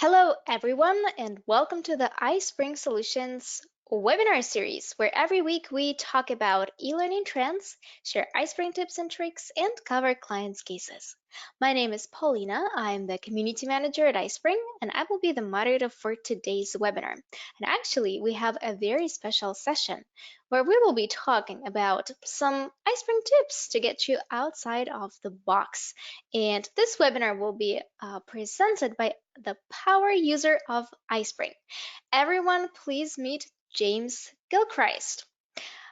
Hello, everyone, and welcome to the iSpring Solutions webinar series, where every week we talk about e-learning trends, share iSpring tips and tricks, and cover clients' cases. My name is Paulina. I'm the community manager at iSpring, and I will be the moderator for today's webinar. And actually, we have a very special session where we will be talking about some iSpring tips to get you outside of the box. And this webinar will be presented by the power user of iSpring. Everyone, please meet James Gilchrist.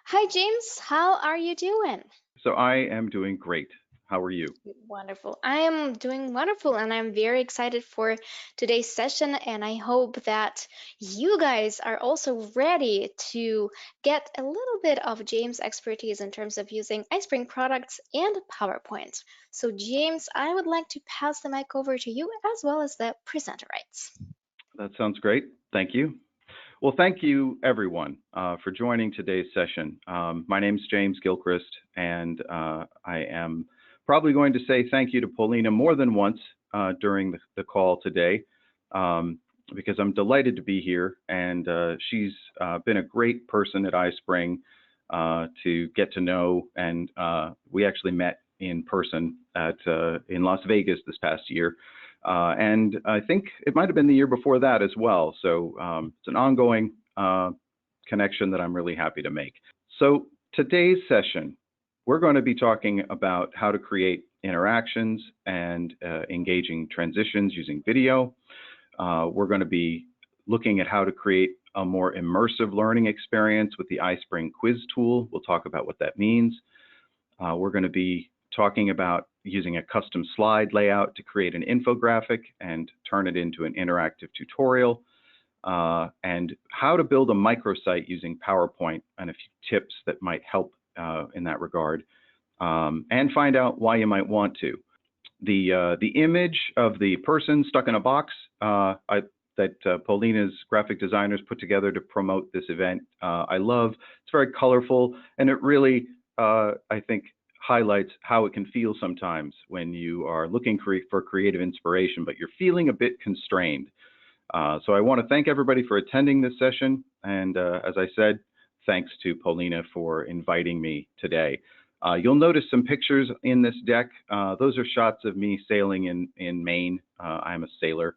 Hi, James. How are you doing? So I am doing great. How are you? Wonderful. I am doing wonderful, and I'm very excited for today's session. And I hope that you guys are also ready to get a little bit of James' expertise in terms of using iSpring products and PowerPoint. So, James, I would like to pass the mic over to you as well as the presenter rights. That sounds great. Thank you. Well, thank you, everyone, for joining today's session. My name is James Gilchrist, and I am probably going to say thank you to Paulina more than once during the call today, because I'm delighted to be here, and she's been a great person at iSpring to get to know, and we actually met in person in Las Vegas this past year. And I think it might have been the year before that as well. So it's an ongoing connection that I'm really happy to make. So today's session, we're going to be talking about how to create interactions and engaging transitions using video. We're going to be looking at how to create a more immersive learning experience with the iSpring quiz tool. We'll talk about what that means. We're going to be talking about using a custom slide layout to create an infographic and turn it into an interactive tutorial, and how to build a microsite using PowerPoint and a few tips that might help in that regard, and find out why you might want to. The image of the person stuck in a box that Paulina's graphic designers put together to promote this event, I love. It's very colorful, and it really, I think, highlights how it can feel sometimes when you are looking for creative inspiration, but you're feeling a bit constrained. So I want to thank everybody for attending this session. And as I said, thanks to Paulina for inviting me today. You'll notice some pictures in this deck. Those are shots of me sailing in Maine. I'm a sailor,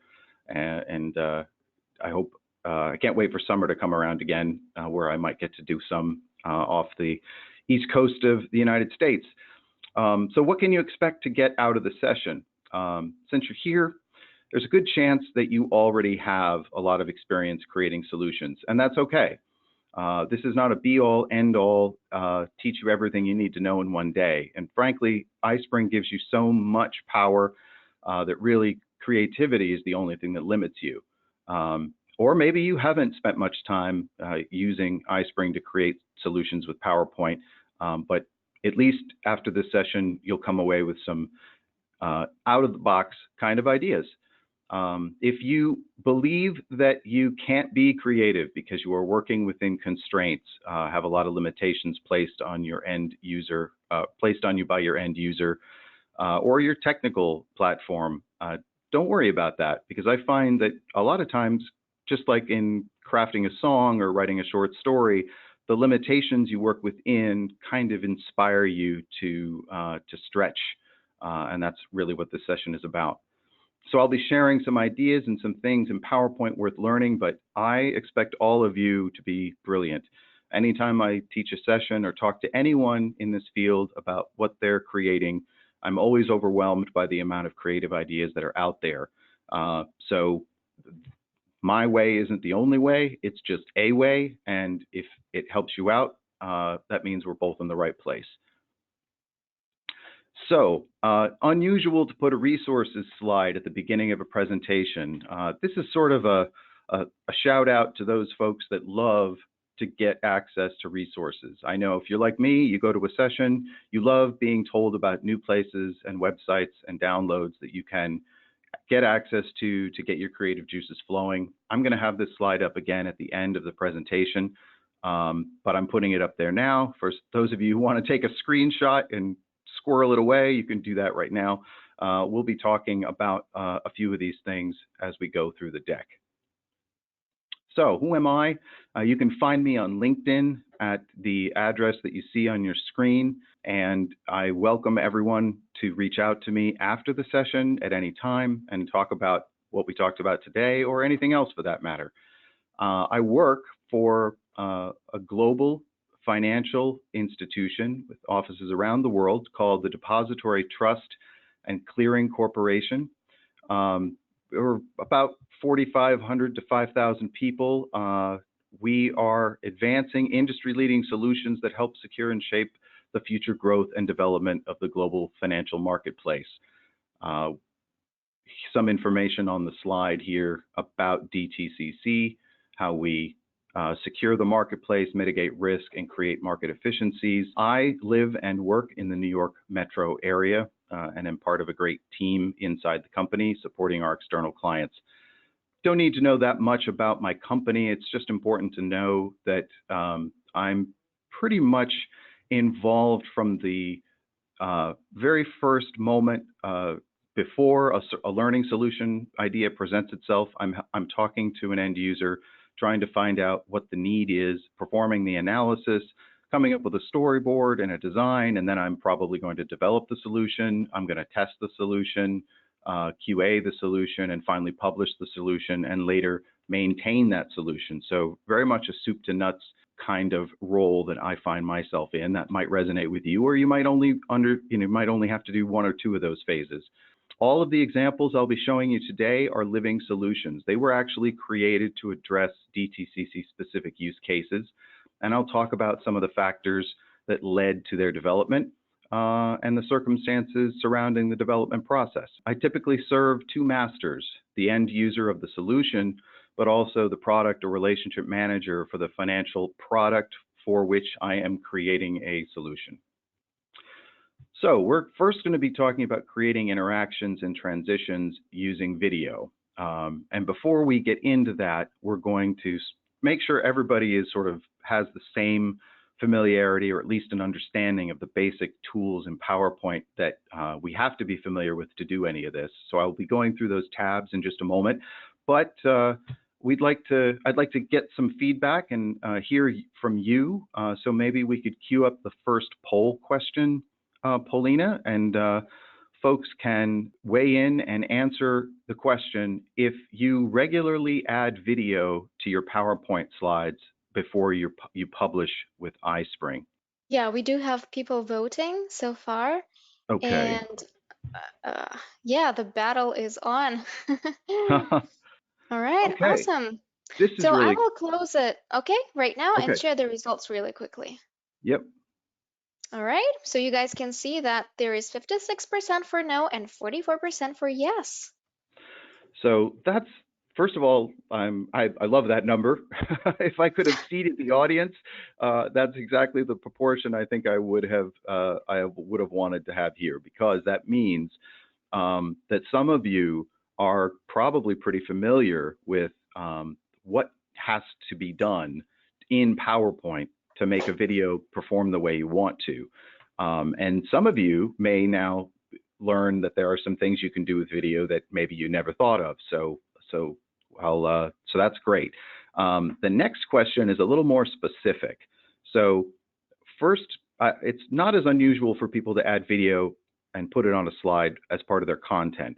and I hope, I can't wait for summer to come around again, where I might get to do some off the East Coast of the United States. So what can you expect to get out of the session? Since you're here, there's a good chance that you already have a lot of experience creating solutions, and that's okay. This is not a be-all, end-all, teach you everything you need to know in one day. And frankly, iSpring gives you so much power that really creativity is the only thing that limits you. Or maybe you haven't spent much time using iSpring to create solutions with PowerPoint, but at least after this session, you'll come away with some out-of-the-box kind of ideas. If you believe that you can't be creative because you are working within constraints, have a lot of limitations placed on your end user, placed on you by your end user, or your technical platform, don't worry about that, because I find that a lot of times, just like in crafting a song or writing a short story, the limitations you work within kind of inspire you to stretch, and that's really what this session is about. So I'll be sharing some ideas and some things in PowerPoint worth learning, but I expect all of you to be brilliant. Anytime I teach a session or talk to anyone in this field about what they're creating, I'm always overwhelmed by the amount of creative ideas that are out there. So my way isn't the only way, it's just a way, and if it helps you out, that means we're both in the right place. So, unusual to put a resources slide at the beginning of a presentation. This is sort of a shout out to those folks that love to get access to resources. I know if you're like me, you go to a session, you love being told about new places and websites and downloads that you can get access to get your creative juices flowing. I'm going to have this slide up again at the end of the presentation, but I'm putting it up there now. For those of you who want to take a screenshot and squirrel it away, you can do that right now. we'll be talking about a few of these things as we go through the deck. So who am I? You can find me on LinkedIn at the address that you see on your screen, and I welcome everyone to reach out to me after the session at any time and talk about what we talked about today or anything else for that matter. I work for a global financial institution with offices around the world called the Depository Trust and Clearing Corporation. We're about 4,500 to 5,000 people. We are advancing industry-leading solutions that help secure and shape the future growth and development of the global financial marketplace. Some information on the slide here about DTCC, how we secure the marketplace, mitigate risk, and create market efficiencies. I live and work in the New York metro area and am part of a great team inside the company supporting our external clients. Don't need to know that much about my company. It's just important to know that I'm pretty much involved from the very first moment before a learning solution idea presents itself. I'm talking to an end user, trying to find out what the need is, performing the analysis, coming up with a storyboard and a design, and then I'm probably going to develop the solution. I'm going to test the solution, QA the solution, and finally publish the solution, and later maintain that solution. So very much a soup to nuts kind of role that I find myself in. That might resonate with you, or you might only have to do one or two of those phases. All of the examples I'll be showing you today are living solutions. They were actually created to address DTCC specific use cases, and I'll talk about some of the factors that led to their development and the circumstances surrounding the development process. I typically serve two masters, the end user of the solution, but also the product or relationship manager for the financial product for which I am creating a solution. So we're first going to be talking about creating interactions and transitions using video. And before we get into that, we're going to make sure everybody has the same familiarity, or at least an understanding of the basic tools in PowerPoint that we have to be familiar with to do any of this. So I'll be going through those tabs in just a moment, but I'd like to get some feedback and hear from you. So maybe we could queue up the first poll question, Paulina, and folks can weigh in and answer the question: if you regularly add video to your PowerPoint slides before you publish with iSpring. Yeah, we do have people voting so far, Okay. and yeah, the battle is on. All right, Okay. awesome. This is So I really will close it, okay, right now and okay. share the results really quickly. Yep. All right, so you guys can see that there is 56% for no and 44% for yes. So that's, first of all, I love that number. If I could have seeded the audience, that's exactly the proportion I think I would have wanted to have here, because that means that some of you are probably pretty familiar with what has to be done in PowerPoint to make a video perform the way you want to. And some of you may now learn that there are some things you can do with video that maybe you never thought of. So that's great. The next question is a little more specific. So first, it's not as unusual for people to add video and put it on a slide as part of their content.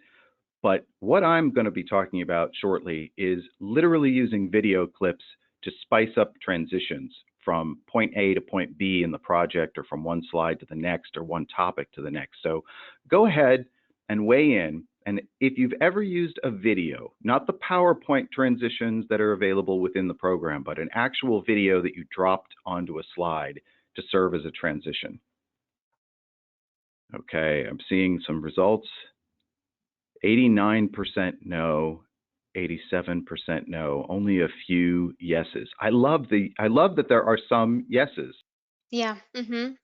But what I'm going to be talking about shortly is literally using video clips to spice up transitions from point A to point B in the project, or from one slide to the next, or one topic to the next. So go ahead and weigh in. And if you've ever used a video, not the PowerPoint transitions that are available within the program, but an actual video that you dropped onto a slide to serve as a transition. Okay, I'm seeing some results. 89% no, 87% no, only a few yeses. I love that there are some yeses. Yeah,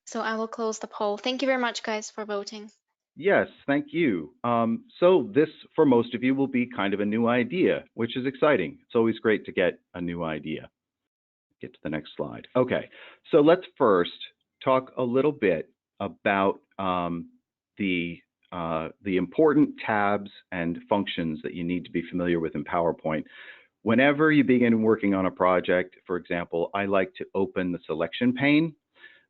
so I will close the poll. Thank you very much, guys, for voting. Yes, thank you. So this, for most of you, will be kind of a new idea, which is exciting. It's always great to get a new idea. Get to the next slide. Okay, so let's first talk a little bit about the the important tabs and functions that you need to be familiar with in PowerPoint. Whenever you begin working on a project, for example, I like to open the selection pane.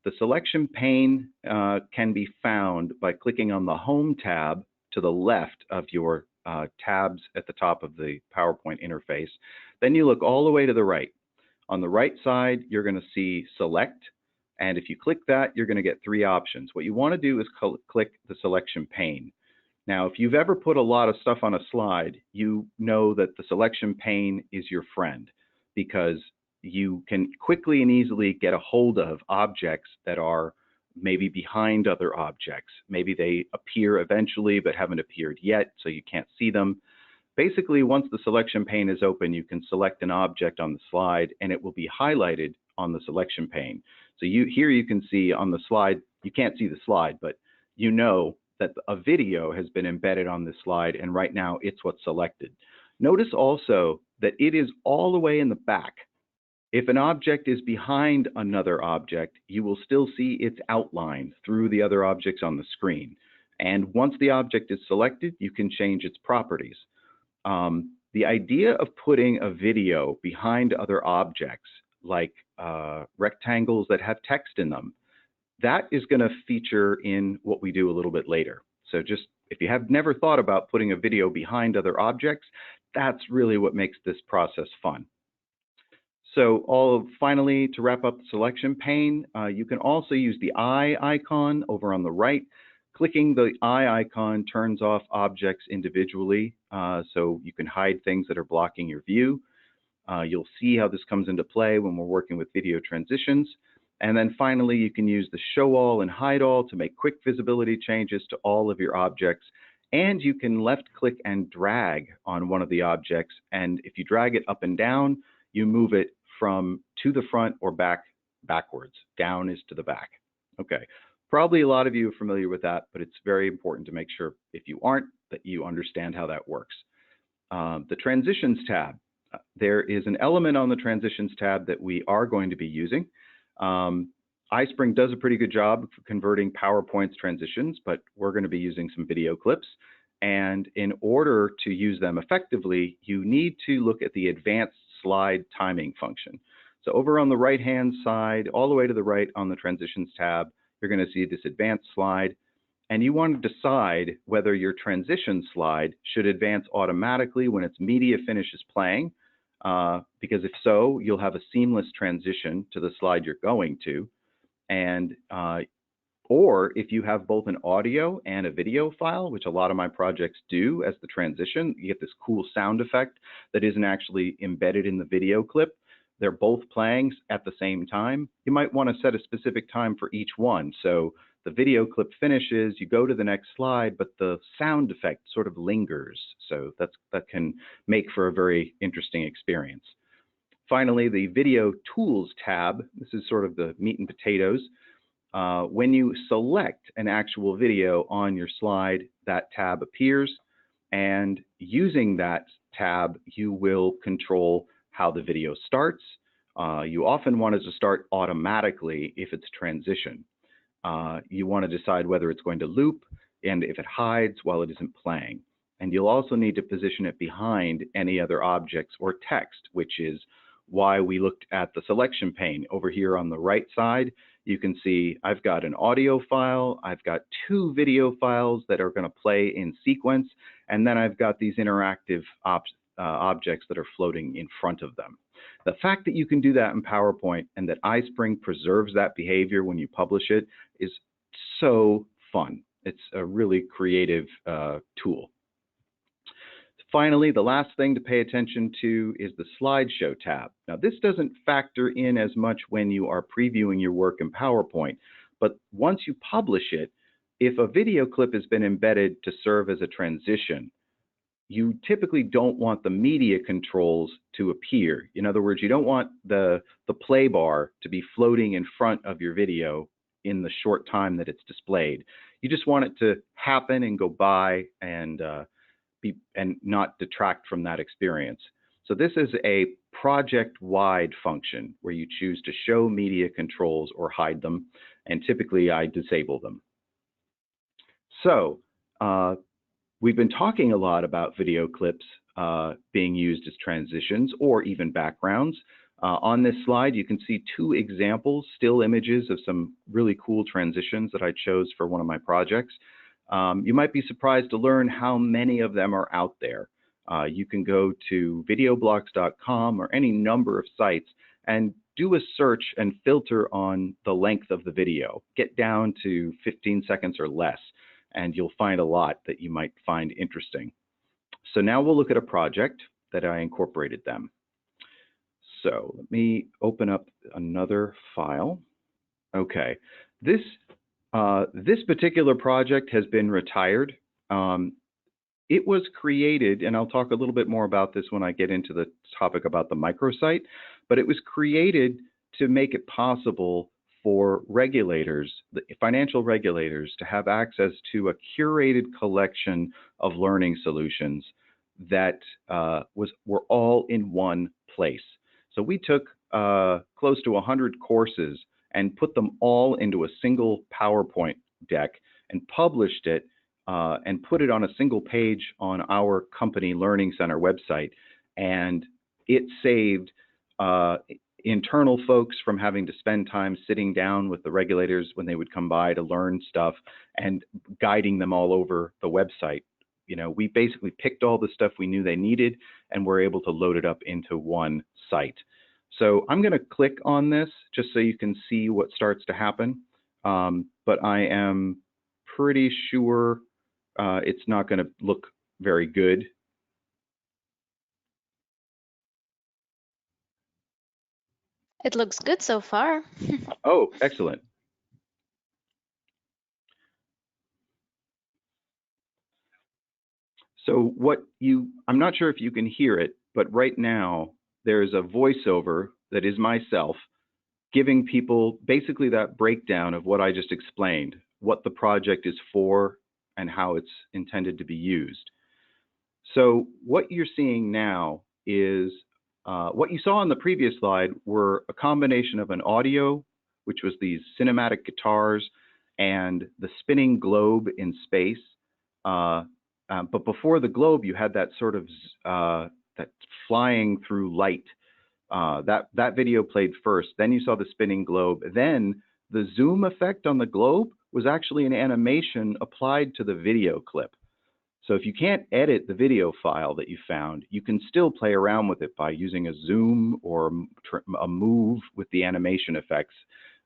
The selection pane can be found by clicking on the Home tab to the left of your tabs at the top of the PowerPoint interface. Then you look all the way to the right. On the right side, you're going to see Select. And if you click that, you're going to get three options. What you want to do is click the selection pane. Now, if you've ever put a lot of stuff on a slide, you know that the selection pane is your friend because you can quickly and easily get a hold of objects that are maybe behind other objects. Maybe they appear eventually but haven't appeared yet, so you can't see them. Basically, once the selection pane is open, you can select an object on the slide and it will be highlighted on the selection pane. So here you can see on the slide, you can't see the slide, but you know that a video has been embedded on this slide, and right now it's what's selected. Notice also that it is all the way in the back. If an object is behind another object, you will still see its outline through the other objects on the screen. And once the object is selected, you can change its properties. The idea of putting a video behind other objects, like rectangles that have text in them, that is going to feature in what we do a little bit later. So just if you have never thought about putting a video behind other objects, that's really what makes this process fun. So finally, to wrap up the selection pane, you can also use the eye icon over on the right. Clicking the eye icon turns off objects individually, so you can hide things that are blocking your view. You'll see how this comes into play when we're working with video transitions. And then finally, you can use the show all and hide all to make quick visibility changes to all of your objects. And you can left click and drag on one of the objects. And if you drag it up and down, you move it from to the front or backwards. Down is to the back. Okay, probably a lot of you are familiar with that, but it's very important to make sure if you aren't, that you understand how that works. The Transitions tab. There is an element on the Transitions tab that we are going to be using. iSpring does a pretty good job of converting PowerPoint's transitions, but we're going to be using some video clips. And in order to use them effectively, you need to look at the advanced slide timing function. So over on the right-hand side, all the way to the right on the Transitions tab, you're going to see this advanced slide. And you want to decide whether your transition slide should advance automatically when its media finishes playing, because if so, you'll have a seamless transition to the slide you're going to. And or if you have both an audio and a video file, which a lot of my projects do as the transition, you get this cool sound effect that isn't actually embedded in the video clip. They're both playing at the same time. You might want to set a specific time for each one. So the video clip finishes, you go to the next slide, but the sound effect sort of lingers. So that can make for a very interesting experience. Finally, the Video Tools tab. This is sort of the meat and potatoes. When you select an actual video on your slide, that tab appears. And using that tab, you will control how the video starts. You often want it to start automatically if it's transition. You want to decide whether it's going to loop and if it hides while it isn't playing. And you'll also need to position it behind any other objects or text, which is why we looked at the selection pane. Over here on the right side, you can see I've got an audio file, I've got two video files that are going to play in sequence, and then I've got these interactive objects that are floating in front of them. The fact that you can do that in PowerPoint and that iSpring preserves that behavior when you publish it is so fun. It's a really creative tool. Finally, the last thing to pay attention to is the slideshow tab. Now, this doesn't factor in as much when you are previewing your work in PowerPoint, but once you publish it, if a video clip has been embedded to serve as a transition, you typically don't want the media controls to appear. In other words, you don't want the play bar to be floating in front of your video in the short time that it's displayed. You just want it to happen and go by and not detract from that experience. So this is a project-wide function where you choose to show media controls or hide them, and typically I disable them. So uh, we've been talking a lot about video clips being used as transitions or even backgrounds. On this slide, you can see two examples, still images of some really cool transitions that I chose for one of my projects. You might be surprised to learn how many of them are out there. You can go to videoblocks.com or any number of sites and do a search and filter on the length of the video. Get down to 15 seconds or less, and you'll find a lot that you might find interesting. So now we'll look at a project that I incorporated them. So let me open up another file. Okay, this particular project has been retired. It was created, and I'll talk a little bit more about this when I get into the topic about the microsite, but it was created to make it possible for regulators, the financial regulators, to have access to a curated collection of learning solutions that were all in one place. So we took close to 100 courses and put them all into a single PowerPoint deck and published it and put it on a single page on our company Learning Center website. And it saved internal folks from having to spend time sitting down with the regulators when they would come by to learn stuff and guiding them all over the website. You know, we basically picked all the stuff we knew they needed and were able to load it up into one site. So I'm going to click on this just so you can see what starts to happen. But I am pretty sure it's not going to look very good. It looks good so far. Oh, excellent. So I'm not sure if you can hear it, but right now there's a voiceover that is myself giving people basically that breakdown of what I just explained, what the project is for and how it's intended to be used. So what you're seeing now is what you saw on the previous slide were a combination of an audio, which was these cinematic guitars, and the spinning globe in space. But before the globe, you had that sort of that flying through light. That video played first. Then you saw the spinning globe. Then the zoom effect on the globe was actually an animation applied to the video clip. So if you can't edit the video file that you found, you can still play around with it by using a zoom or a move with the animation effects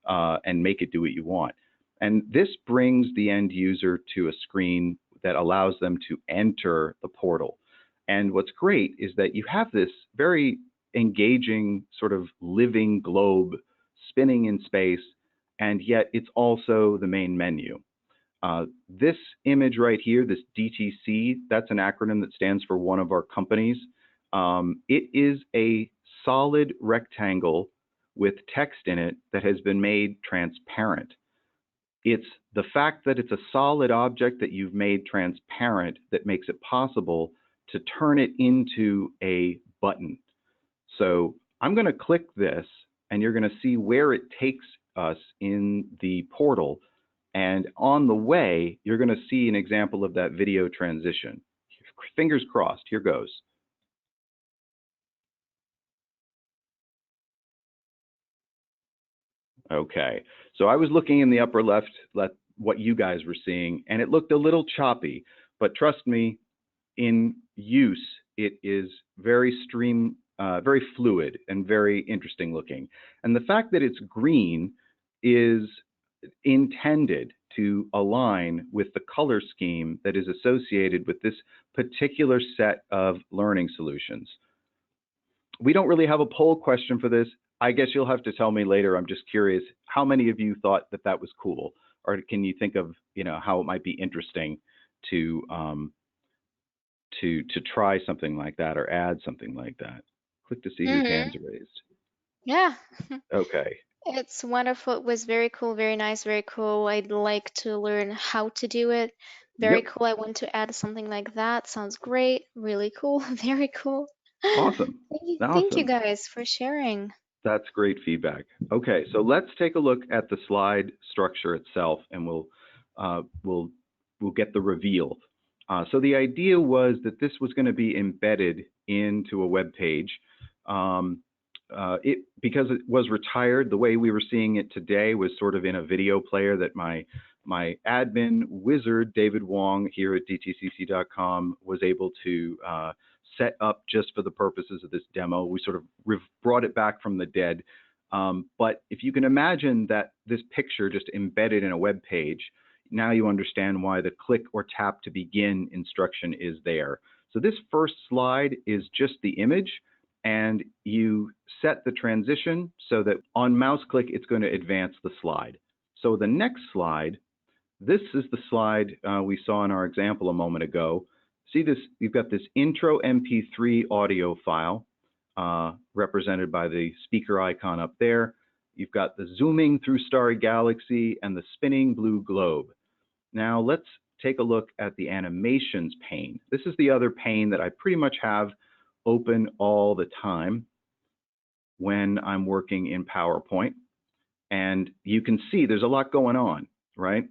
and make it do what you want. And this brings the end user to a screen that allows them to enter the portal. And what's great is that you have this very engaging sort of living globe spinning in space, and yet it's also the main menu. This image right here, this DTC, that's an acronym that stands for one of our companies. It is a solid rectangle with text in it that has been made transparent. It's the fact that it's a solid object that you've made transparent that makes it possible to turn it into a button. So I'm going to click this, and you're going to see where it takes us in the portal. And on the way, you're going to see an example of that video transition. Fingers crossed, here goes. Okay, so I was looking in the upper left, what you guys were seeing, and it looked a little choppy, but trust me, in use, it is very very fluid and very interesting looking. And the fact that it's green is intended to align with the color scheme that is associated with this particular set of learning solutions. We don't really have a poll question for this. I guess you'll have to tell me later. I'm just curious, how many of you thought that that was cool? Or can you think of, you know, how it might be interesting to try something like that or add something like that? Click to see whose hands are raised. Yeah. Okay. It's wonderful. It was very cool, very nice, very cool. I'd like to learn how to do it. Very Yep. cool. I want to add something like that. Sounds great. Really cool. Very cool. Awesome. Thank you Awesome. guys for sharing. That's great feedback. Okay, so let's take a look at the slide structure itself, and we'll we'll get the reveal. So the idea was that this was going to be embedded into a web page. Because it was retired, the way we were seeing it today was sort of in a video player that my admin wizard, David Wong, here at dtcc.com, was able to set up just for the purposes of this demo. We sort of brought it back from the dead. But if you can imagine that this picture just embedded in a web page, now you understand why the click or tap to begin instruction is there. So this first slide is just the image, and you set the transition so that on mouse click, it's going to advance the slide. So the next slide, this is the slide we saw in our example a moment ago. See this, you've got this intro MP3 audio file represented by the speaker icon up there. You've got the zooming through starry galaxy and the spinning blue globe. Now let's take a look at the animations pane. This is the other pane that I pretty much have open all the time when I'm working in PowerPoint. And you can see there's a lot going on, right?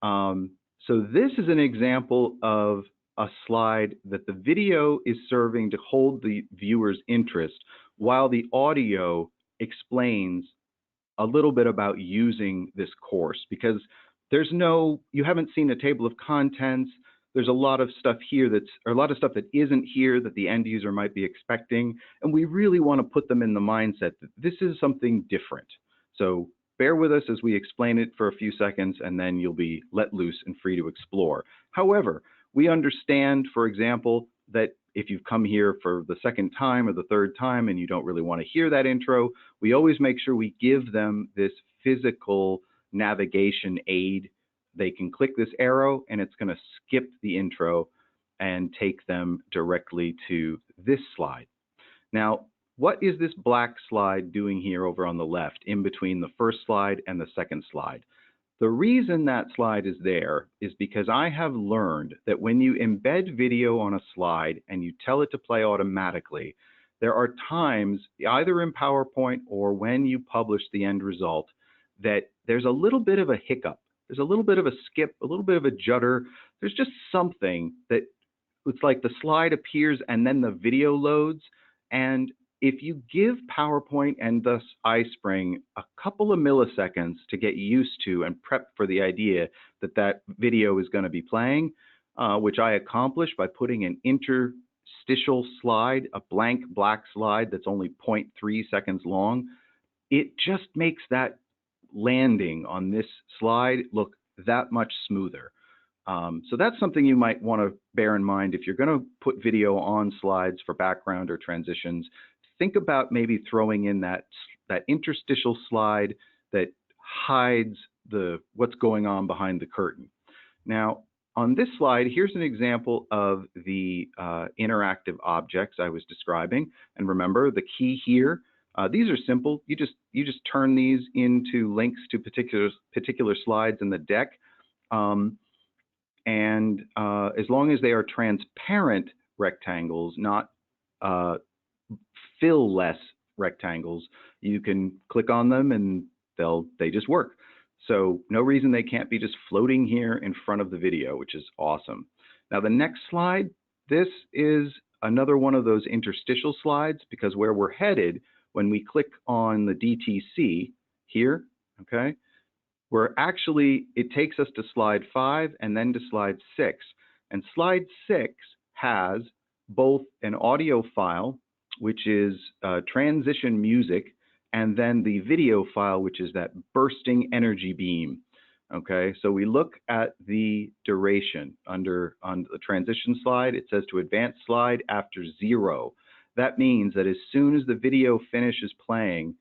So this is an example of a slide that the video is serving to hold the viewer's interest while the audio explains a little bit about using this course, because there's no, you haven't seen a table of contents. There's a lot of stuff here or a lot of stuff that isn't here that the end user might be expecting. And we really want to put them in the mindset that this is something different. So bear with us as we explain it for a few seconds, and then you'll be let loose and free to explore. However, we understand, for example, that if you've come here for the second time or the third time and you don't really want to hear that intro, we always make sure we give them this physical navigation aid. They can click this arrow and it's going to skip the intro and take them directly to this slide. Now, what is this black slide doing here over on the left in between the first slide and the second slide? The reason that slide is there is because I have learned that when you embed video on a slide and you tell it to play automatically, there are times, either in PowerPoint or when you publish the end result, that there's a little bit of a hiccup. There's a little bit of a skip, a little bit of a judder. There's just something that it's like the slide appears and then the video loads. And if you give PowerPoint and thus iSpring a couple of milliseconds to get used to and prep for the idea that that video is going to be playing, which I accomplished by putting an interstitial slide, a blank black slide that's only 0.3 seconds long, it just makes that landing on this slide look that much smoother. So that's something you might want to bear in mind if you're going to put video on slides for background or transitions. Think about maybe throwing in that interstitial slide that hides what's going on behind the curtain. Now, on this slide, here's an example of the interactive objects I was describing. And remember, the key here, these are simple. You just turn these into links to particular slides in the deck. And as long as they are transparent rectangles, not fill-less rectangles, you can click on them and they just work. So no reason they can't be just floating here in front of the video, which is awesome. Now the next slide, this is another one of those interstitial slides, because where we're headed when we click on the DTC here, okay, it takes us to slide 5 and then to slide 6. And slide 6 has both an audio file, which is transition music, and then the video file, which is that bursting energy beam. Okay, so we look at the duration on the transition slide. It says to advance slide after 0. That means that as soon as the video finishes playing,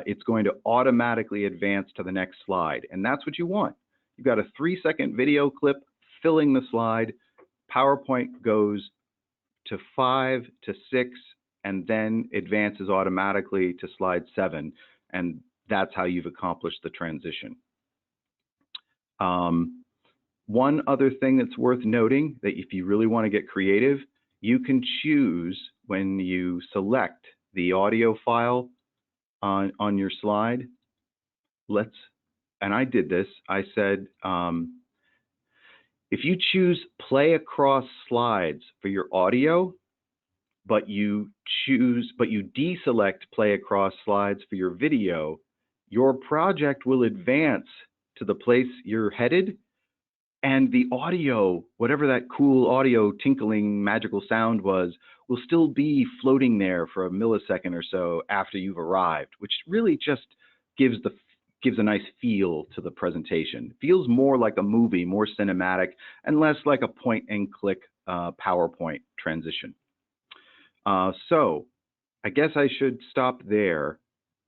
it's going to automatically advance to the next slide. And that's what you want. You've got a 3-second video clip filling the slide. PowerPoint goes to 5 to 6 and then advances automatically to slide 7. And that's how you've accomplished the transition. One other thing that's worth noting, that if you really want to get creative, you can choose when you select the audio file on your slide. And I did this, I said, If you choose play across slides for your audio, but you deselect play across slides for your video, your project will advance to the place you're headed, and the audio, whatever that cool audio tinkling magical sound was, will still be floating there for a millisecond or so after you've arrived, which really just gives a nice feel to the presentation. It feels more like a movie, more cinematic, and less like a point and click PowerPoint transition. So I guess I should stop there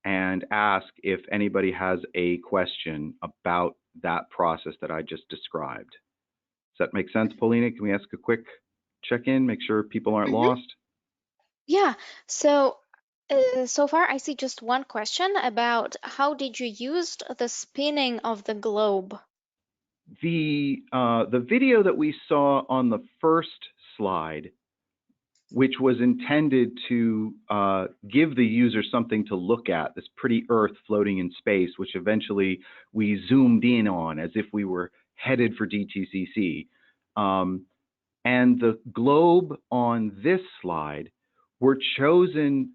and ask if anybody has a question about that process that I just described. Does that make sense, Paulina? Can we ask a quick check-in, make sure people aren't Hmm. lost? Yeah. So, so far I see just one question about how did you use the spinning of the globe? The video that we saw on the first slide, which was intended to give the user something to look at, this pretty Earth floating in space, which eventually we zoomed in on as if we were headed for DTCC. And the globe on this slide were chosen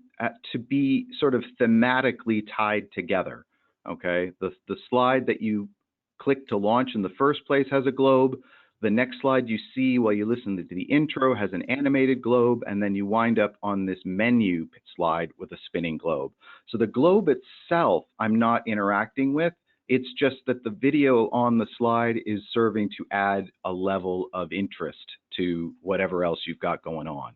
to be sort of thematically tied together. Okay, the slide that you click to launch in the first place has a globe. The next slide you see while you listen to the intro has an animated globe, and then you wind up on this menu slide with a spinning globe. So the globe itself, I'm not interacting with. It's just that the video on the slide is serving to add a level of interest to whatever else you've got going on.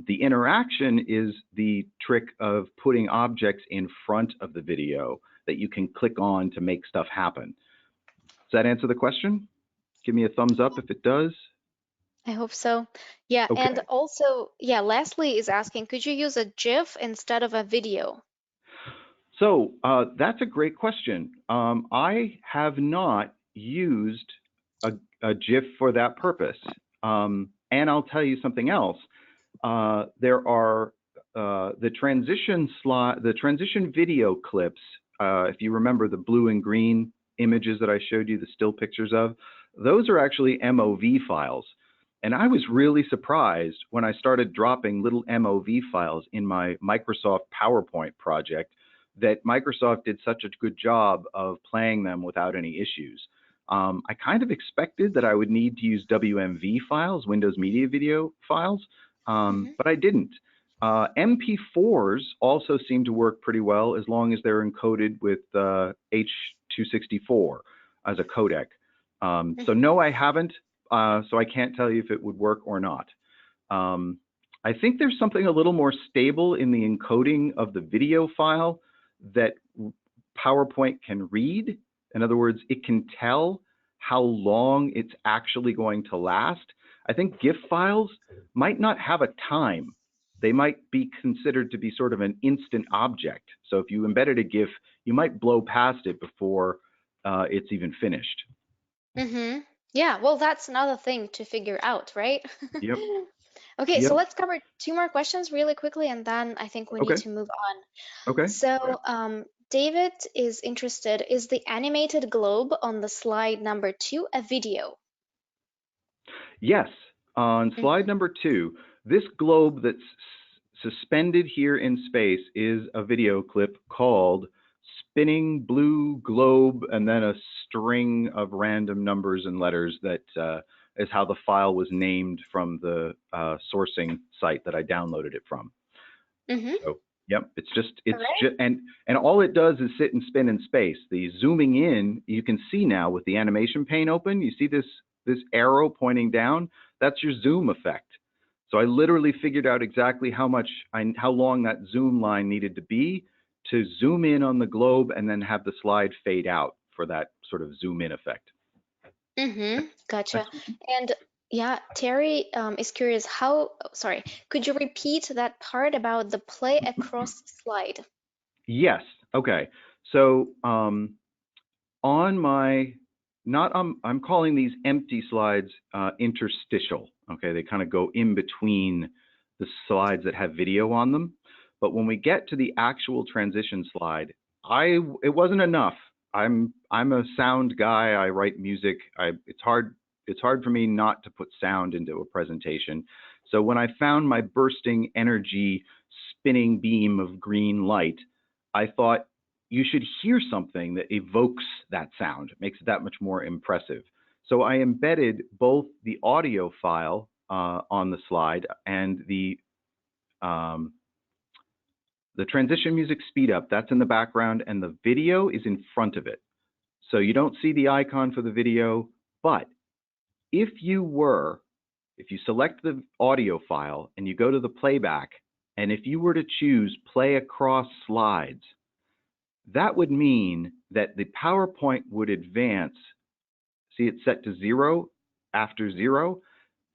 The interaction is the trick of putting objects in front of the video that you can click on to make stuff happen. Does that answer the question? Give me a thumbs up if it does. I hope so. Yeah, and Okay. also, yeah, Leslie is asking, could you use a GIF instead of a video? So that's a great question. I have not used a GIF for that purpose. And I'll tell you something else. There are the transition video clips. If you remember the blue and green images that I showed you, the still pictures of, those are actually MOV files. And I was really surprised when I started dropping little MOV files in my Microsoft PowerPoint project that Microsoft did such a good job of playing them without any issues. I kind of expected that I would need to use WMV files, Windows Media Video files, Hmm. but I didn't. MP4s also seem to work pretty well as long as they're encoded with H.264 as a codec. So Hmm. no, I haven't, so I can't tell you if it would work or not. I think there's something a little more stable in the encoding of the video file that PowerPoint can read. In other words, it can tell how long it's actually going to last. I think GIF files might not have a time. They might be considered to be sort of an instant object. So if you embedded a GIF, you might blow past it before it's even finished. Hmm. Yeah, well, that's another thing to figure out, right? Yep. Okay, so Yep. let's cover two more questions really quickly, and then I think we need Okay. to move on. Okay. So, David is interested, is the animated globe on the slide number 2 a video? Yes, on slide Hmm. number 2, this globe that's suspended here in space is a video clip called Spinning Blue Globe, and then a string of random numbers and letters that is how the file was named from the sourcing site that I downloaded it from. Hmm. So, yep, All right. and all it does is sit and spin in space. The zooming in, you can see now with the animation pane open, you see this arrow pointing down, that's your zoom effect. So I literally figured out exactly how long that zoom line needed to be to zoom in on the globe and then have the slide fade out for that sort of zoom in effect. Mm-hmm. That's Gotcha. And yeah, Terry is curious sorry, could you repeat that part about the play across slide? Yes. Okay. So on my, not I'm calling these empty slides interstitial. Okay, they kind of go in between the slides that have video on them. But when we get to the actual transition slide, it wasn't enough. I'm a sound guy. I write music. It's hard it's hard for me not to put sound into a presentation. So when I found my bursting energy spinning beam of green light, I thought you should hear something that evokes that sound. It makes it that much more impressive. So I embedded both the audio file on the slide and the transition music speed up, that's in the background, and the video is in front of it. So you don't see the icon for the video, but if you select the audio file and you go to the playback, and if you were to choose play across slides, that would mean that the PowerPoint would advance. See, it's set to 0 after 0.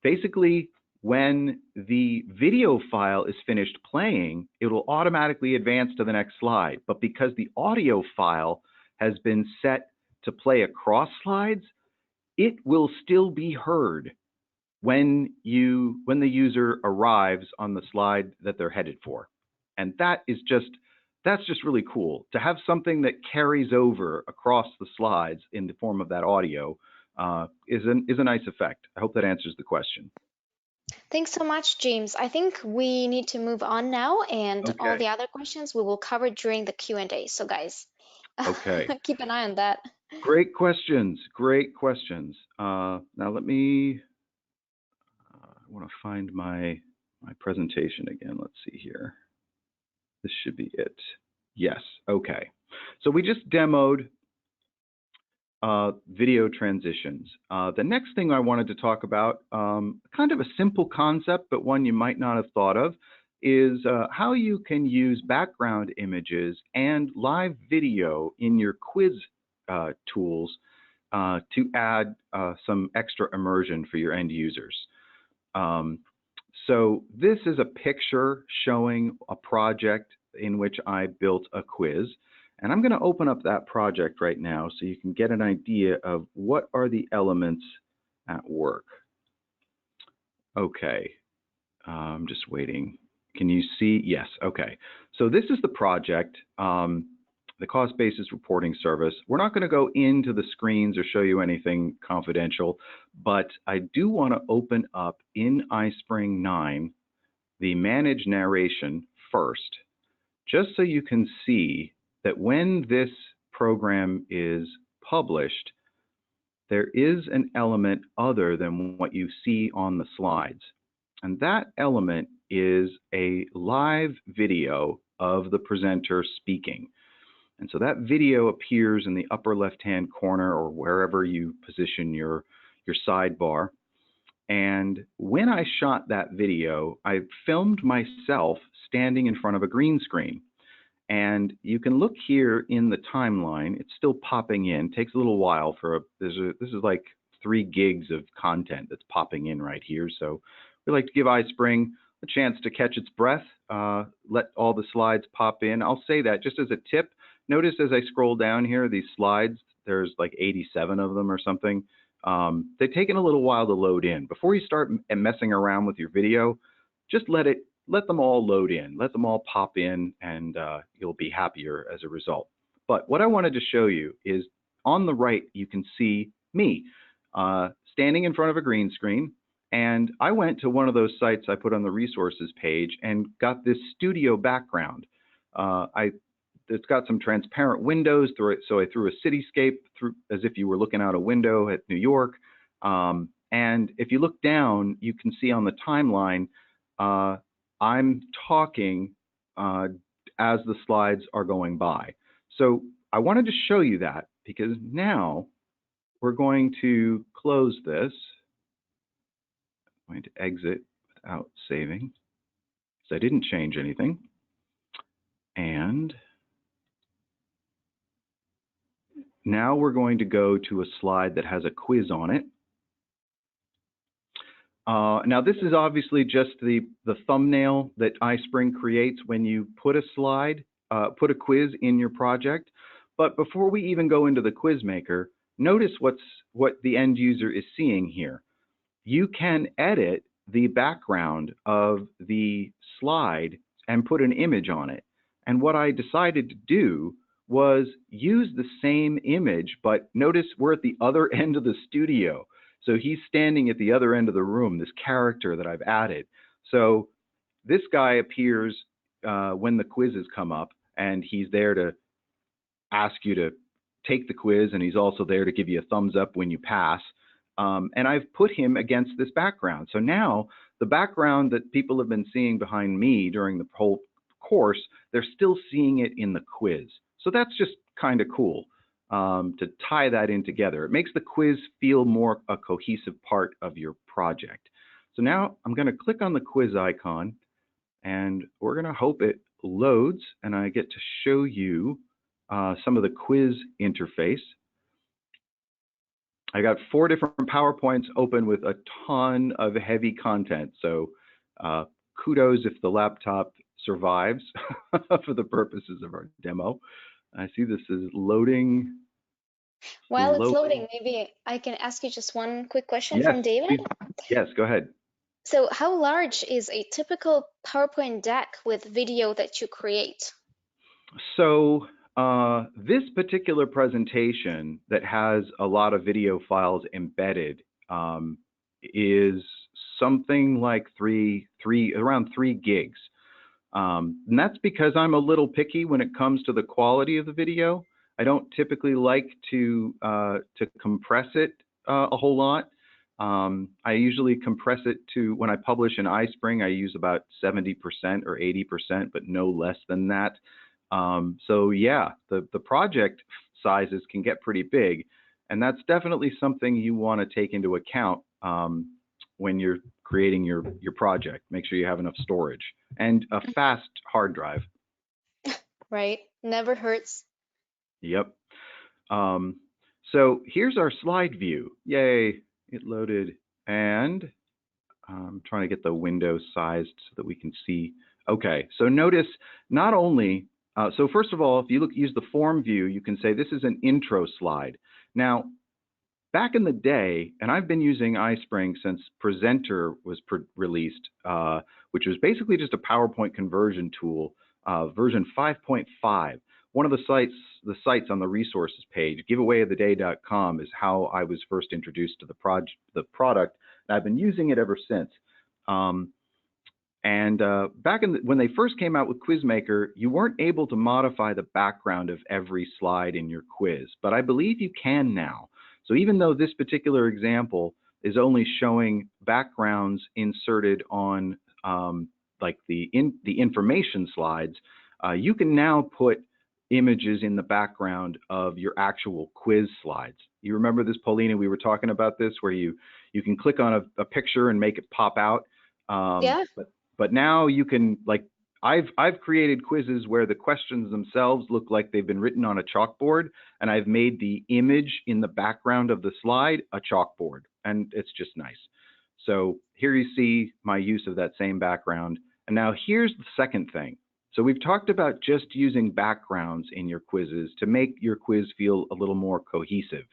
Basically, when the video file is finished playing, it will automatically advance to the next slide. But because the audio file has been set to play across slides, it will still be heard when the user arrives on the slide that they're headed for. And that's just really cool. To have something that carries over across the slides in the form of that audio is a nice effect. I hope that answers the question. Thanks so much, James. I think we need to move on now, and all Okay. the other questions we will cover during the Q&A. So guys, Okay. keep an eye on that. Great questions. Great questions. Now let me. I want to find my presentation again. Let's see here. This should be it. Yes. Okay. So we just demoed video transitions. The next thing I wanted to talk about, kind of a simple concept, but one you might not have thought of, is how you can use background images and live video in your quiz tools to add some extra immersion for your end users. So this is a picture showing a project in which I built a quiz. And I'm going to open up that project right now so you can get an idea of what are the elements at work. Okay, I'm just waiting. Can you see? Yes, okay. So this is the project, the cost basis reporting service. We're not going to go into the screens or show you anything confidential, but I do want to open up in iSpring-9 the manage narration first, just so you can see that when this program is published, there is an element other than what you see on the slides. And that element is a live video of the presenter speaking. And so that video appears in the upper left-hand corner or wherever you position your sidebar. And when I shot that video, I filmed myself standing in front of a green screen. And you can look here in the timeline. It's still popping in. It takes a little while this is like 3 gigs of content that's popping in right here. So we like to give iSpring a chance to catch its breath, let all the slides pop in. I'll say that just as a tip. Notice as I scroll down here, these slides, there's like 87 of them or something. They've taken a little while to load in. Before you start messing around with your video, just let them all load in, let them all pop in, and you'll be happier as a result. But what I wanted to show you is on the right, you can see me standing in front of a green screen. And I went to one of those sites I put on the resources page and got this studio background. It's got some transparent windows through it, so I threw a cityscape through as if you were looking out a window at New York. And if you look down, you can see on the timeline, I'm talking as the slides are going by. So I wanted to show you that because now we're going to close this. I'm going to exit without saving because I didn't change anything. And now we're going to go to a slide that has a quiz on it. Now this is obviously just the thumbnail that iSpring creates when you put a quiz in your project. But before we even go into the quiz maker, notice what the end user is seeing here. You can edit the background of the slide and put an image on it. And what I decided to do was use the same image, but notice we're at the other end of the studio. So he's standing at the other end of the room, this character that I've added. So this guy appears when the quizzes come up, and he's there to ask you to take the quiz, and he's also there to give you a thumbs up when you pass. And I've put him against this background. So now the background that people have been seeing behind me during the whole course, they're still seeing it in the quiz. So that's just kind of cool to tie that in together. It makes the quiz feel more a cohesive part of your project. So now I'm going to click on the quiz icon, and we're going to hope it loads and I get to show you some of the quiz interface. I got 4 different PowerPoints open with a ton of heavy content. So kudos if the laptop survives for the purposes of our demo. I see this is loading While it's slowly. loading, maybe I can ask you just one quick question Yes, from David. please. Yes, go ahead. So, how large is a typical PowerPoint deck with video that you create? So this particular presentation that has a lot of video files embedded is something like around 3 gigs. And that's because I'm a little picky when it comes to the quality of the video. I don't typically like to compress it a whole lot. I usually compress it to, when I publish in iSpring, I use about 70% or 80%, but no less than that. So yeah, the project sizes can get pretty big, and that's definitely something you want to take into account when you're creating your project. Make sure you have enough storage and a fast hard drive. Right? Never hurts. Yep. So here's our slide view. Yay, it loaded, and I'm trying to get the window sized so that we can see. Okay, so notice not only, so first of all, if you use the form view, you can say this is an intro slide. Now, back in the day, and I've been using iSpring since Presenter was released, which was basically just a PowerPoint conversion tool, version 5.5. One of the sites on the resources page, giveawayoftheday.com, is how I was first introduced to the product, and I've been using it ever since. Back when they first came out with Quizmaker, you weren't able to modify the background of every slide in your quiz, but I believe you can now. So even though this particular example is only showing backgrounds inserted on like the information slides, you can now put images in the background of your actual quiz slides. You remember this, Paulina? We were talking about this, where you can click on a picture and make it pop out. Yeah. But now you can, like, I've created quizzes where the questions themselves look like they've been written on a chalkboard, and I've made the image in the background of the slide a chalkboard, and it's just nice. So here you see my use of that same background. And now here's the second thing. So we've talked about just using backgrounds in your quizzes to make your quiz feel a little more cohesive.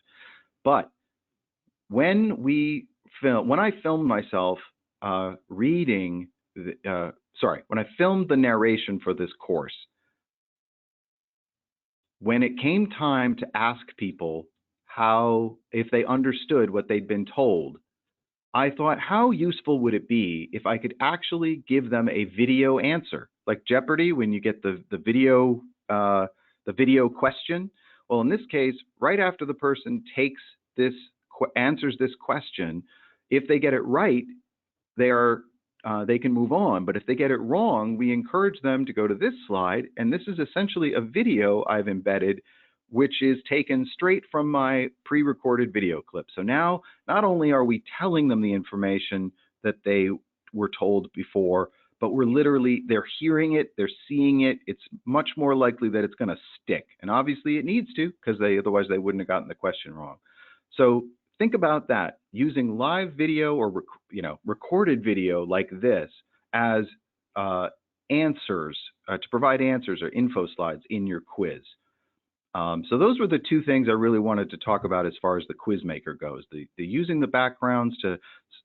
But when I filmed myself reading, when I filmed the narration for this course, when it came time to ask people if they understood what they'd been told, I thought, how useful would it be if I could actually give them a video answer, like Jeopardy, when you get the video question. Well, in this case, right after the person answers this question, if they get it right, they can move on. But if they get it wrong, we encourage them to go to this slide, and this is essentially a video I've embedded, which is taken straight from my pre-recorded video clip. So now, not only are we telling them the information that they were told before, but they're hearing it, they're seeing it. It's much more likely that it's going to stick. And obviously it needs to, because otherwise they wouldn't have gotten the question wrong. So think about that, using live video or recorded video like this as answers, to provide answers or info slides in your quiz. So those were the 2 things I really wanted to talk about as far as the Quizmaker goes, the using the backgrounds to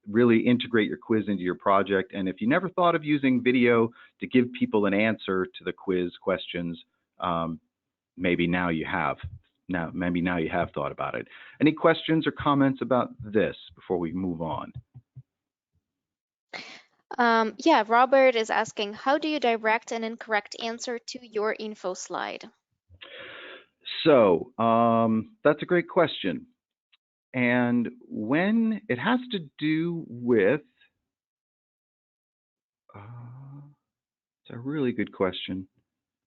really integrate your quiz into your project. And if you never thought of using video to give people an answer to the quiz questions, maybe now you have. now maybe now you have thought about it. Any questions or comments about this before we move on? Yeah, Robert is asking, how do you direct an incorrect answer to your info slide? So that's a great question. And when it has to do with, it's a really good question.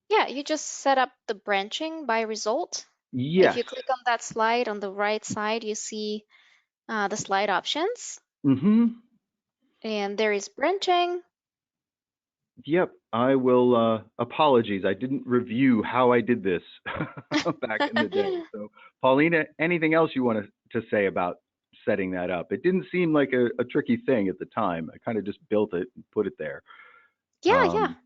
Yeah, you just set up the branching by result. If Yes. you click on that slide on the right side, you see the slide options, Mm-hmm. and there is branching. Yep. I will, apologies. I didn't review how I did this back in the day. So, Paulina, anything else you want to say about setting that up? It didn't seem like a tricky thing at the time. I kind of just built it and put it there. Yeah. Um,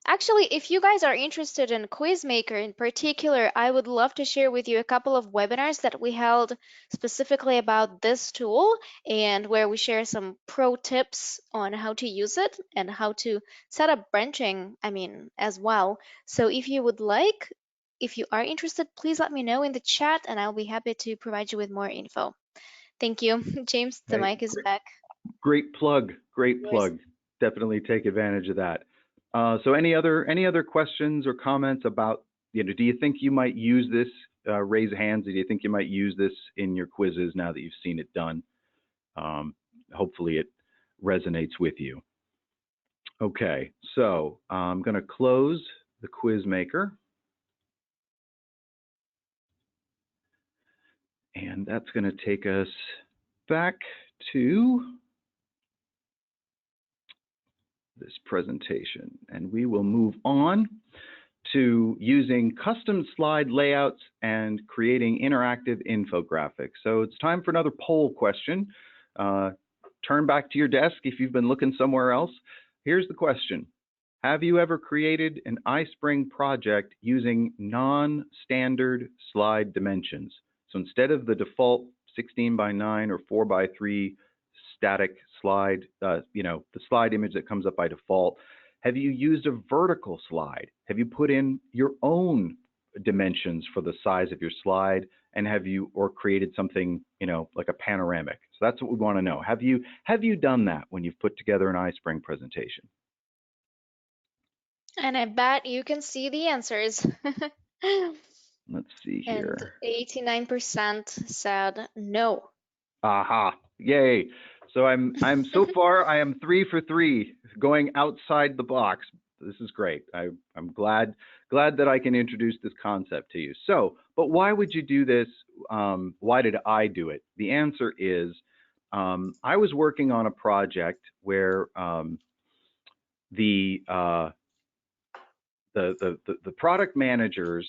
Actually, if you guys are interested in Quizmaker in particular, I would love to share with you a couple of webinars that we held specifically about this tool and where we share some pro tips on how to use it and how to set up branching, as well. So if you would like, if you are interested, please let me know in the chat and I'll be happy to provide you with more info. Thank you. James, the hey, mic is back. great plug. Great Yours. plug. Definitely take advantage of that. So any other questions or comments about, do you think you might use this? Raise hands. Do you think you might use this in your quizzes now that you've seen it done? Hopefully it resonates with you. Okay, so I'm going to close the quiz maker. And that's going to take us back to this presentation. And we will move on to using custom slide layouts and creating interactive infographics. So it's time for another poll question. Turn back to your desk if you've been looking somewhere else. Here's the question. Have you ever created an iSpring project using non-standard slide dimensions? So instead of the default 16 by 9 or 4 by 3 static slide, the slide image that comes up by default, have you used a vertical slide? Have you put in your own dimensions for the size of your slide? And have you created something, like a panoramic? So that's what we want to know. Have you done that when you've put together an iSpring presentation? And I bet you can see the answers. Let's see And here. 89% said no. Aha! Yay! So I'm so far I am 3 for 3 going outside the box. This is great. I'm glad that I can introduce this concept to you. So, but why would you do this? Why did I do it? The answer is I was working on a project where the product managers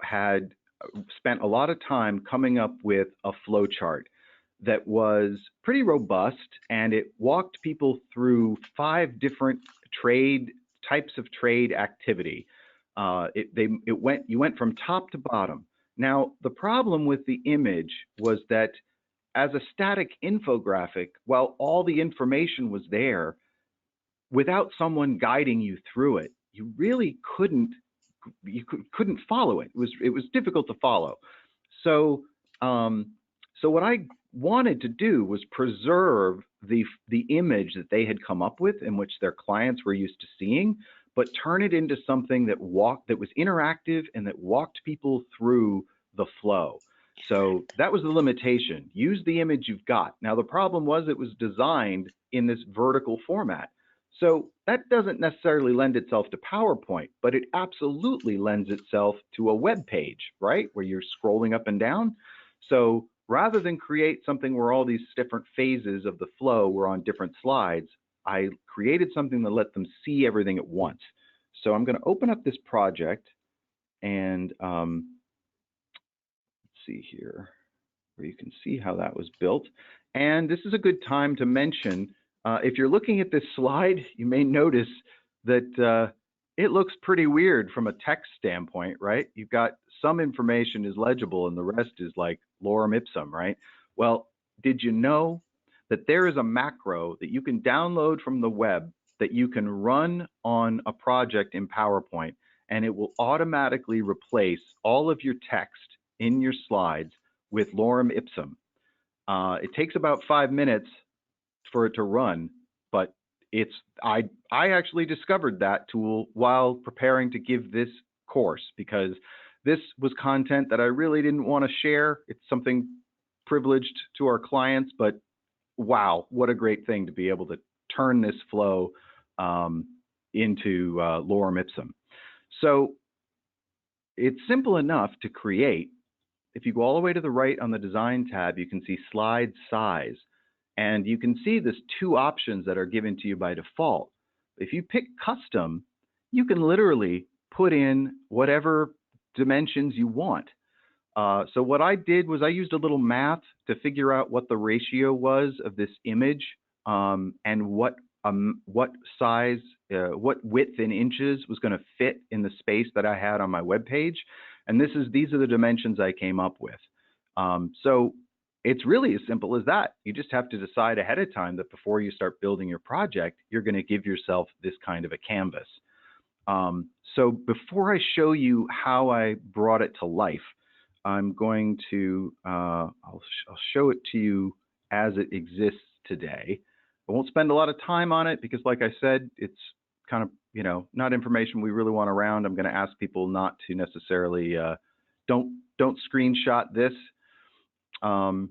had spent a lot of time coming up with a flow chart that was pretty robust, and it walked people through 5 different types of trade activity. You went from top to bottom. Now, the problem with the image was that as a static infographic, while all the information was there, without someone guiding you through it, you really couldn't follow it. It was difficult to follow. So so what I wanted to do was preserve the image that they had come up with, in which their clients were used to seeing, but turn it into something that was interactive and that walked people through the flow. So that was the limitation. Use the image you've got. Now the problem was it was designed in this vertical format. So that doesn't necessarily lend itself to PowerPoint, but it absolutely lends itself to a web page, right? Where you're scrolling up and down. So rather than create something where all these different phases of the flow were on different slides, I created something that let them see everything at once. So I'm going to open up this project and let's see here, where you can see how that was built. And this is a good time to mention, if you're looking at this slide, you may notice that it looks pretty weird from a text standpoint, right? You've got some information is legible and the rest is like lorem ipsum, right? Well, did you know that there is a macro that you can download from the web that you can run on a project in PowerPoint, and it will automatically replace all of your text in your slides with lorem ipsum. It takes about 5 minutes for it to run, but I actually discovered that tool while preparing to give this course, because this was content that I really didn't want to share. It's something privileged to our clients, but wow, what a great thing to be able to turn this flow into lorem ipsum. So it's simple enough to create. If you go all the way to the right on the design tab, you can see slide size. And you can see there's two options that are given to you by default. If you pick custom, you can literally put in whatever dimensions you want. So what I did was I used a little math to figure out what the ratio was of this image, and what size, what width in inches was going to fit in the space that I had on my web page. And these are the dimensions I came up with. So it's really as simple as that. You just have to decide ahead of time that before you start building your project, you're going to give yourself this kind of a canvas. So before I show you how I brought it to life, I'm going to, I'll show it to you as it exists today. I won't spend a lot of time on it because, like I said, it's kind of, not information we really want around. I'm going to ask people not to necessarily, don't screenshot this. So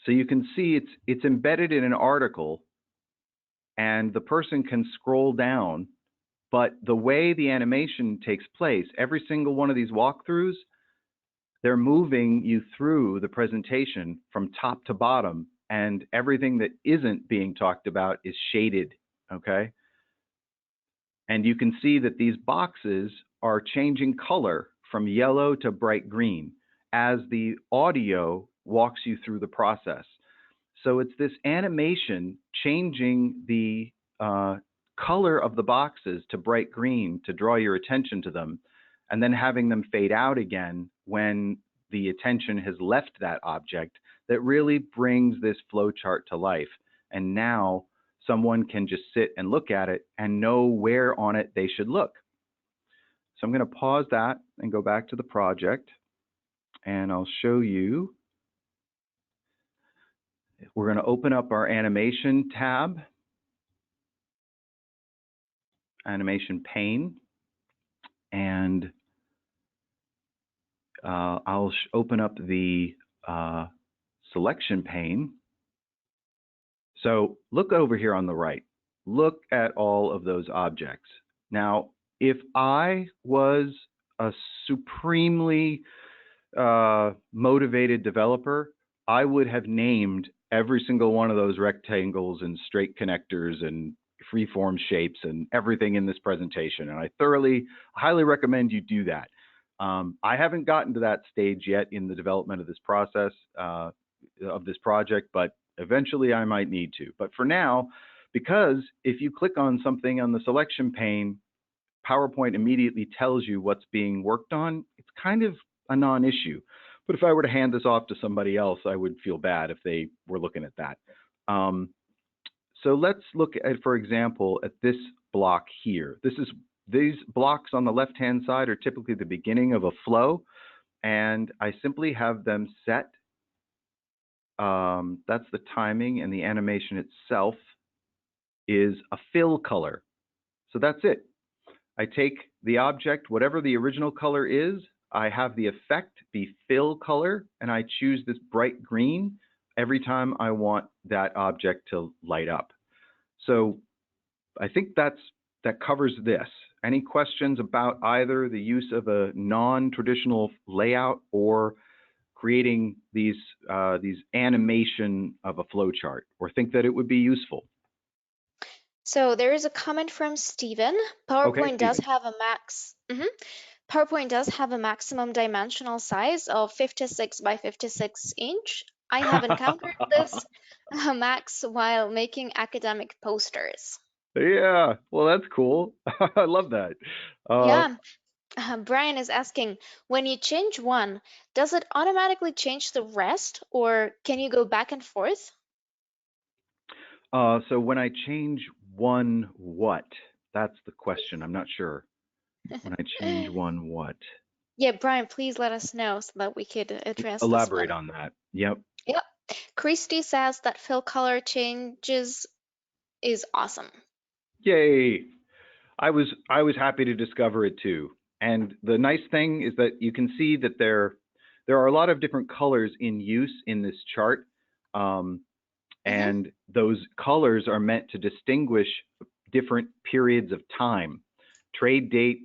you can see it's embedded in an article, and the person can scroll down. But the way the animation takes place, every single one of these walkthroughs, they're moving you through the presentation from top to bottom, and everything that isn't being talked about is shaded, okay? And you can see that these boxes are changing color from yellow to bright green as the audio walks you through the process. So it's this animation changing the color of the boxes to bright green to draw your attention to them, and then having them fade out again when the attention has left that object, that really brings this flowchart to life. And now someone can just sit and look at it and know where on it they should look. So I'm going to pause that and go back to the project, and I'll show you. We're going to open up our animation tab, animation pane, and I'll open up the selection pane. So look over here on the right. Look at all of those objects. Now, if I was a supremely motivated developer, I would have named every single one of those rectangles and straight connectors and freeform shapes and everything in this presentation. And I highly recommend you do that. I haven't gotten to that stage yet in the development of this process, of this project, but eventually I might need to. But for now, because if you click on something on the selection pane, PowerPoint immediately tells you what's being worked on, it's kind of a non-issue. But if I were to hand this off to somebody else, I would feel bad if they were looking at that. So let's look at, for example, at this block here. These blocks on the left-hand side are typically the beginning of a flow, and I simply have them set. That's the timing, and the animation itself is a fill color. So that's it. I take the object, whatever the original color is, I have the effect be fill color, and I choose this bright green every time I want that object to light up. So I think that covers this. Any questions about either the use of a non-traditional layout or creating these animation of a flowchart, or think that it would be useful? So there is a comment from Steven. Okay, PowerPoint does Stephen. have a PowerPoint does have a maximum dimensional size of 56 by 56 inch. I have encountered this max while making academic posters. Yeah, well, that's cool. I love that. Uh, Yeah, Brian is asking, when you change one, does it automatically change the rest, or can you go back and forth? so when I change one what? That's the question. I'm not sure. When I change one, what? Yeah, Brian, please let us know so that we could address this Elaborate one. on that. Yep. Yep. Christy says that fill color changes is awesome. Yay. I was happy to discover it too. And the nice thing is that you can see that there are a lot of different colors in use in this chart. Um, Hmm. and those colors are meant to distinguish different periods of time. Trade date,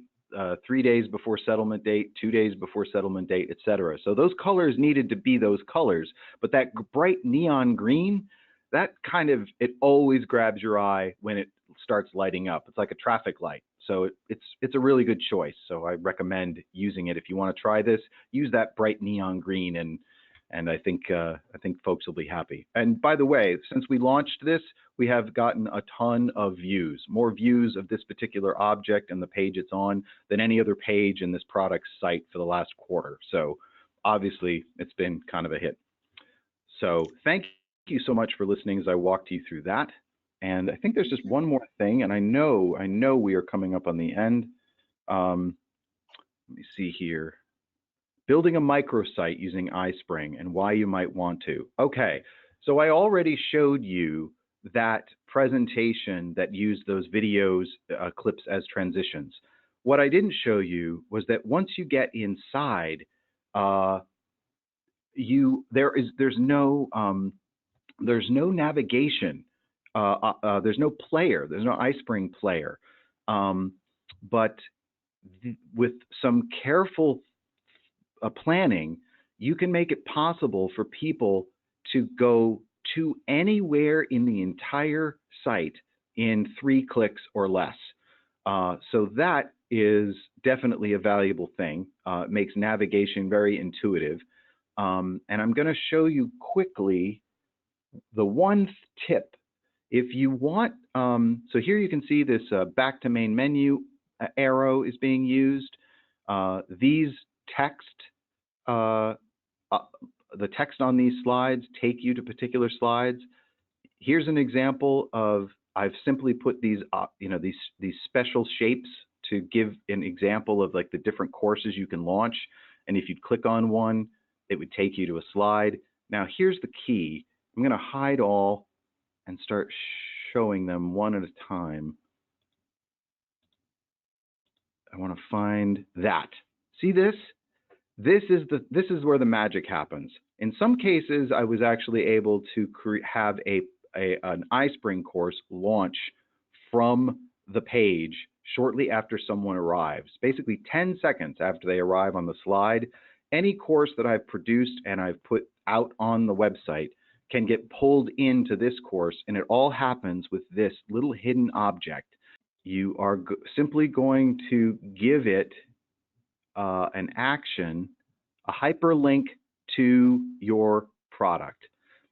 3 days before settlement date, 2 days before settlement date, etc. So those colors needed to be those colors, but that bright neon green, that kind of, it always grabs your eye when it starts lighting up. It's like a traffic light. So it's a really good choice. So I recommend using it if you want to try this. Use that bright neon green, and I think folks will be happy. And by the way, since we launched this, we have gotten a ton of views, more views of this particular object and the page it's on than any other page in this product's site for the last quarter. So obviously, it's been kind of a hit. So thank you so much for listening as I walked you through that. And I think there's just one more thing, and I know we are coming up on the end. Um, Let me see here. Building a microsite using iSpring and why you might want to. Okay, so I already showed you that presentation that used those videos clips as transitions. What I didn't show you was that once you get inside, uh, there's no navigation, there's no player, there's no iSpring player, um, but with some careful planning, you can make it possible for people to go to anywhere in the entire site in 3 clicks or less. So that is definitely a valuable thing. It makes navigation very intuitive. And I'm going to show you quickly the one tip. If you want, so here you can see this back to main menu arrow is being used. These text uh, uh, the text on these slides take you to particular slides. Here's an example of, I've simply put these, these special shapes to give an example of like the different courses you can launch. And if you'd click on one, it would take you to a slide. Now here's the key. I'm going to hide all and start showing them one at a time. I want to find that. See this? This is where the magic happens. In some cases, I was actually able to have an iSpring course launch from the page shortly after someone arrives, basically 10 seconds after they arrive on the slide. Any course that I've produced and I've put out on the website can get pulled into this course, and it all happens with this little hidden object. You are simply going to give it an action, a hyperlink to your product.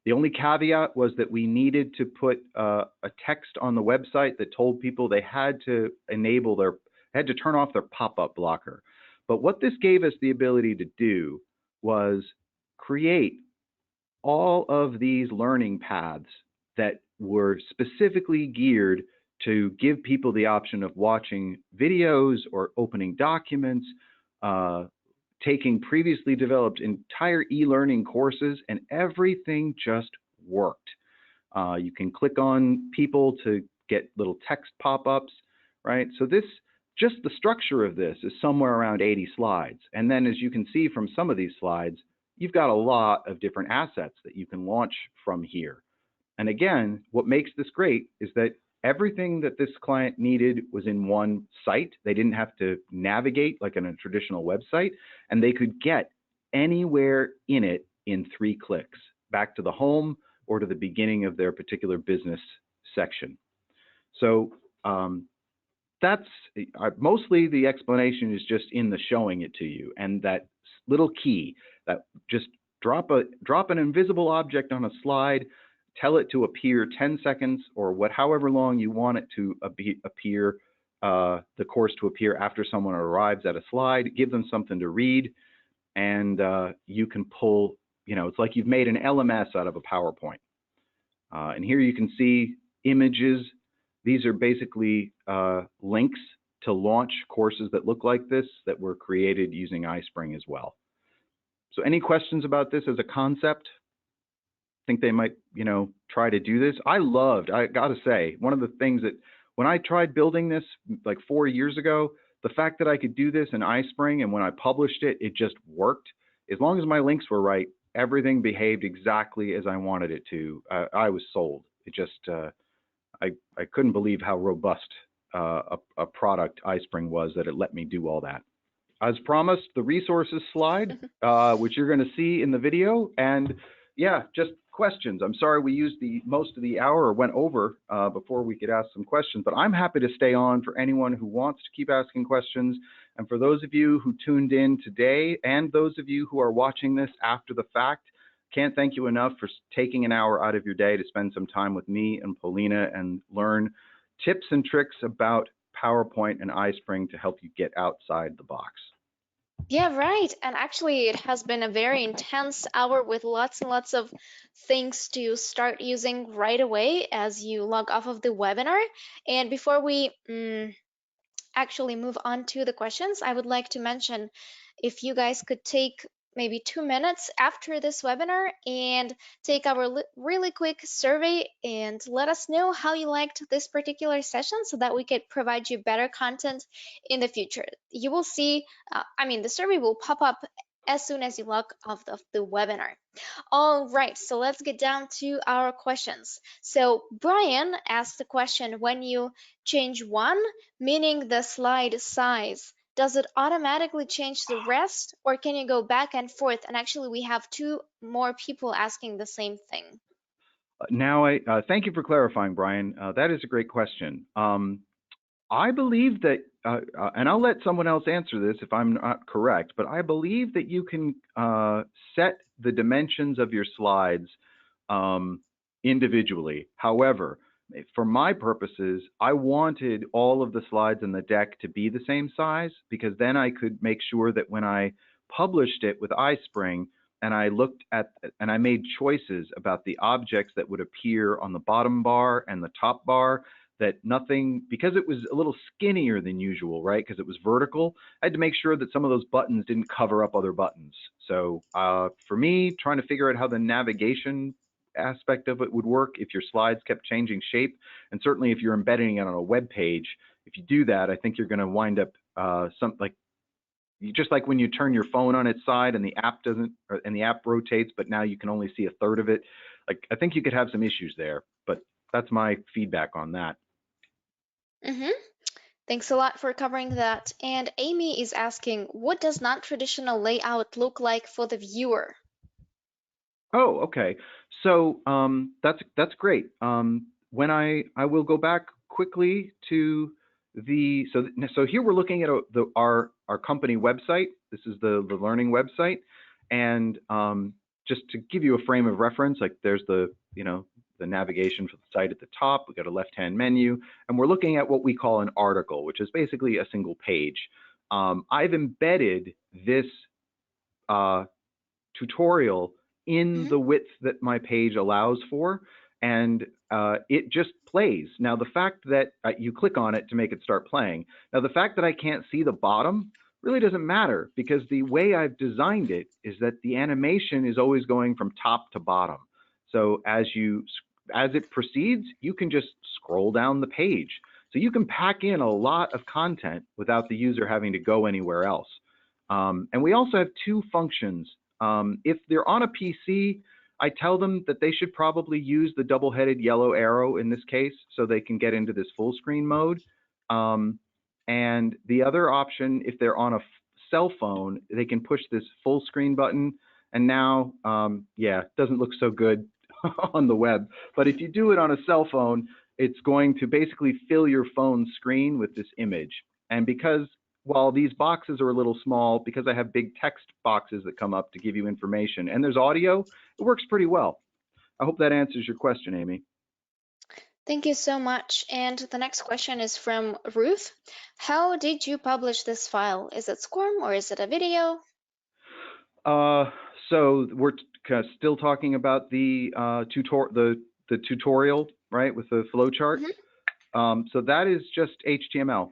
The only caveat was that we needed to put a text on the website that told people they had to turn off their pop-up blocker. But what this gave us the ability to do was create all of these learning paths that were specifically geared to give people the option of watching videos or opening documents, uh, taking previously developed entire e-learning courses, and everything just worked. You can click on people to get little text pop-ups, right? So just the structure of this is somewhere around 80 slides. And then as you can see from some of these slides, you've got a lot of different assets that you can launch from here. And again, what makes this great is that everything that this client needed was in one site. They didn't have to navigate like in a traditional website, and they could get anywhere in it in 3 clicks, back to the home or to the beginning of their particular business section. So that's mostly the explanation is just in the showing it to you, and that little key that just drop an invisible object on a slide, tell it to appear 10 seconds or however long you want it to appear, the course to appear after someone arrives at a slide, give them something to read, and you can pull, it's like you've made an LMS out of a PowerPoint. And here you can see images These are basically links to launch courses that look like this that were created using iSpring as well. So any questions about this as a concept? Think they might, try to do this? I gotta say, one of the things that when I tried building this like 4 years ago, the fact that I could do this in iSpring and when I published it, it just worked. As long as my links were right, everything behaved exactly as I wanted it to. I was sold. It just, I couldn't believe how robust a product iSpring was that it let me do all that. As promised, the resources slide, which you're going to see in the video. And yeah, just questions. I'm sorry we used the most of the hour or went over before we could ask some questions, but I'm happy to stay on for anyone who wants to keep asking questions. And for those of you who tuned in today and those of you who are watching this after the fact, can't thank you enough for taking an hour out of your day to spend some time with me and Paulina and learn tips and tricks about PowerPoint and iSpring to help you get outside the box. Yeah, right. And actually, it has been a very intense hour with lots and lots of things to start using right away as you log off of the webinar. And before we actually move on to the questions, I would like to mention if you guys could take maybe 2 minutes after this webinar and take our really quick survey and let us know how you liked this particular session so that we could provide you better content in the future. You will see, the survey will pop up as soon as you log off of the webinar. All right, so let's get down to our questions. So Brian asked the question, when you change one, meaning the slide size, does it automatically change the rest, or can you go back and forth? And actually, we have two more people asking the same thing. Now, thank you for clarifying, Brian. That is a great question. I believe that, and I'll let someone else answer this if I'm not correct, but I believe that you can set the dimensions of your slides individually. However, for my purposes, I wanted all of the slides in the deck to be the same size because then I could make sure that when I published it with iSpring and I looked at and I made choices about the objects that would appear on the bottom bar and the top bar, that nothing, because it was a little skinnier than usual, right? Because it was vertical, I had to make sure that some of those buttons didn't cover up other buttons. So for me, trying to figure out how the navigation aspect of it would work if your slides kept changing shape, and certainly if you're embedding it on a web page, if you do that, I think you're going to wind up just like when you turn your phone on its side and the app doesn't, and the app rotates, but now you can only see a third of it. Like, I think you could have some issues there, but that's my feedback on that. Thanks a lot for covering that. And Amy is asking, what does non-traditional layout look like for the viewer? Oh, okay. So that's great. When I will go back quickly to the so here we're looking at our company website. This is the learning website, and just to give you a frame of reference, like there's the the navigation for the site at the top. We got a left-hand menu, and we're looking at what we call an article, which is basically a single page. I've embedded this tutorial in the width that my page allows for, and it just plays. Now, the fact that you click on it to make it start playing. Now, the fact that I can't see the bottom really doesn't matter because the way I've designed it is that the animation is always going from top to bottom. So as it proceeds, you can just scroll down the page. So you can pack in a lot of content without the user having to go anywhere else. And we also have two functions. If they're on a PC, I tell them that they should probably use the double-headed yellow arrow in this case so they can get into this full screen mode. And the other option, if they're on a cell phone, they can push this full screen button. And now, yeah, it doesn't look so good on the web. But if you do it on a cell phone, it's going to basically fill your phone screen with this image. And because while these boxes are a little small, because I have big text boxes that come up to give you information and there's audio, it works pretty well. I hope that answers your question, Amy. Thank you so much. And the next question is from Ruth. How did you publish this file? Is it SCORM or is it a video? So we're still talking about the tutorial, right, with the flowchart. So that is just HTML.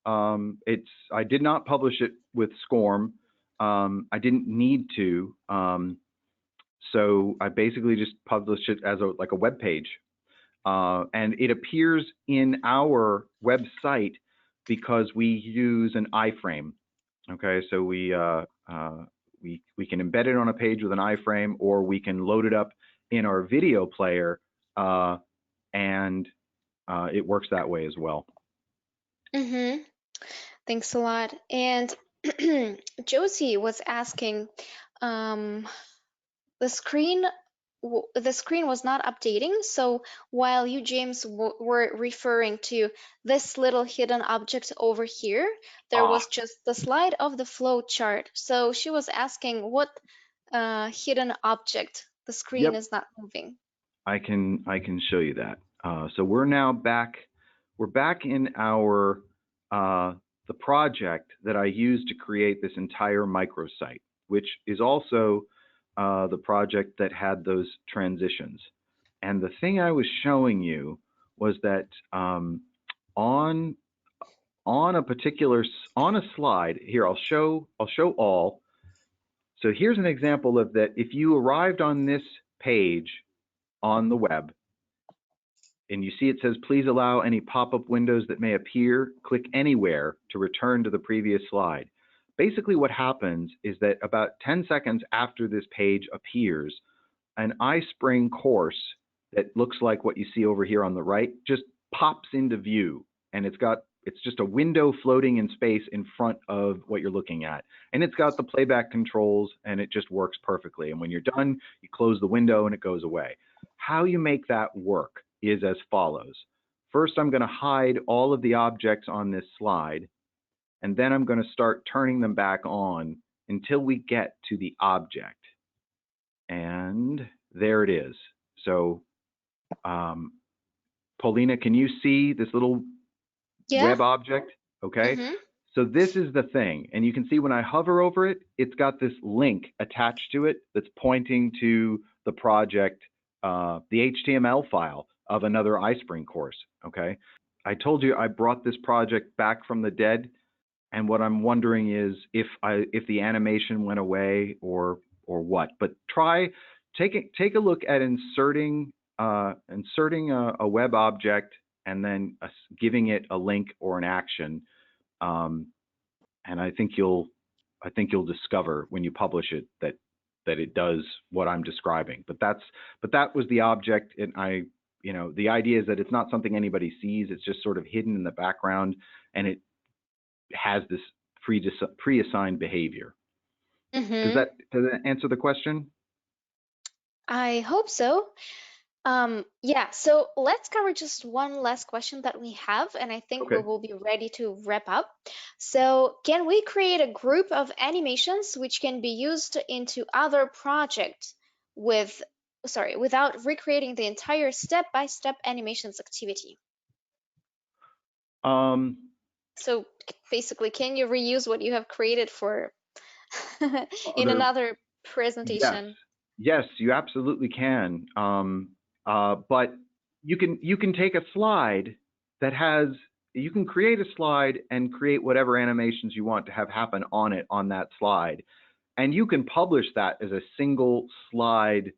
I did not publish it with SCORM. I didn't need to. So I basically just published it as like a web page. And it appears in our website because we use an iframe. Okay, so we can embed it on a page with an iframe, or we can load it up in our video player, and it works that way as well. Mm-hmm. Thanks a lot. And Josie was asking, um, the screen the screen was not updating. So while you, James, were referring to this little hidden object over here, there Ah, was just the slide of the flow chart. So she was asking what hidden object the screen yep. is not moving. I can show you that. So we're now back. We're back in our the project that I used to create this entire microsite, which is also the project that had those transitions. And the thing I was showing you was that on a particular on a slide here, I'll show all. So here's an example of that. If you arrived on this page on the web, and you see it says, please allow any pop-up windows that may appear, click anywhere to return to the previous slide. Basically what happens is that about 10 seconds after this page appears, an iSpring course that looks like what you see over here on the right just pops into view, and it's just a window floating in space in front of what you're looking at. And it's got the playback controls, and it just works perfectly. And when you're done, you close the window and it goes away. How you make that work is as follows. First, I'm going to hide all of the objects on this slide, and then I'm going to start turning them back on until we get to the object. And there it is. So, Paulina, can you see this little Yeah. web object? Okay. Mm-hmm. So this is the thing. And you can see when I hover over it, it's got this link attached to it that's pointing to the project, the HTML file of another iSpring course. Okay. I told you I brought this project back from the dead. And what I'm wondering is if the animation went away or what. But take a look at inserting a web object and then giving it a link or an action, and I think you'll discover when you publish it that it does what I'm describing. But that was the object, and the idea is that it's not something anybody sees. It's just sort of hidden in the background, and it has this pre-assigned behavior. Does Mm-hmm. that answer the question? I hope so. Yeah, so let's cover just one last question that we have, and I think we Okay. will be ready to wrap up. So, can we create a group of animations which can be used into other projects without recreating the entire step-by-step animations activity? Um, So basically, can you reuse what you have created for in other another Yes, presentation? yes, you absolutely can. But you can take a slide that has you can create a slide and create whatever animations you want to have happen on it on that slide, and you can publish that as a single slide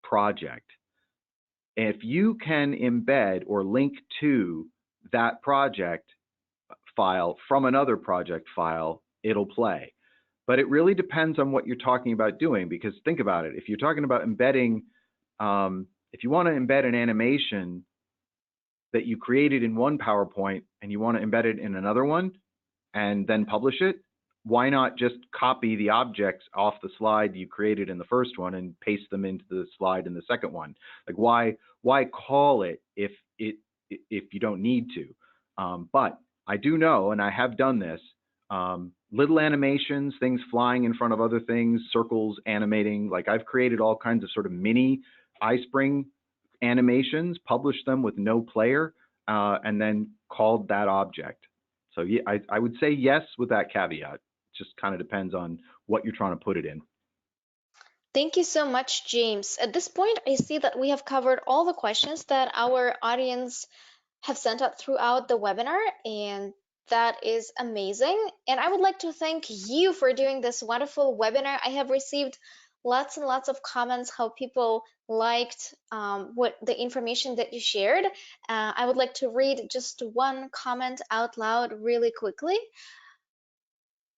project. If you can embed or link to that project file from another project file, it'll play. But it really depends on what you're talking about doing, because think about it. If you're talking about embedding, if you want to embed an animation that you created in one PowerPoint and you want to embed it in another one and then publish it, why not just copy the objects off the slide you created in the first one and paste them into the slide in the second one? Like, why call it if you don't need to? But I do know, and I have done this, little animations, things flying in front of other things, circles animating. Like, I've created all kinds of sort of mini iSpring animations, published them with no player, and then called that object. So yeah, I would say yes with that caveat. It just kind of depends on what you're trying to put it in. Thank you so much, James. At this point, I see that we have covered all the questions that our audience have sent out throughout the webinar, and that is amazing. And I would like to thank you for doing this wonderful webinar. I have received lots and lots of comments how people liked what the information that you shared. I would like to read just one comment out loud really quickly.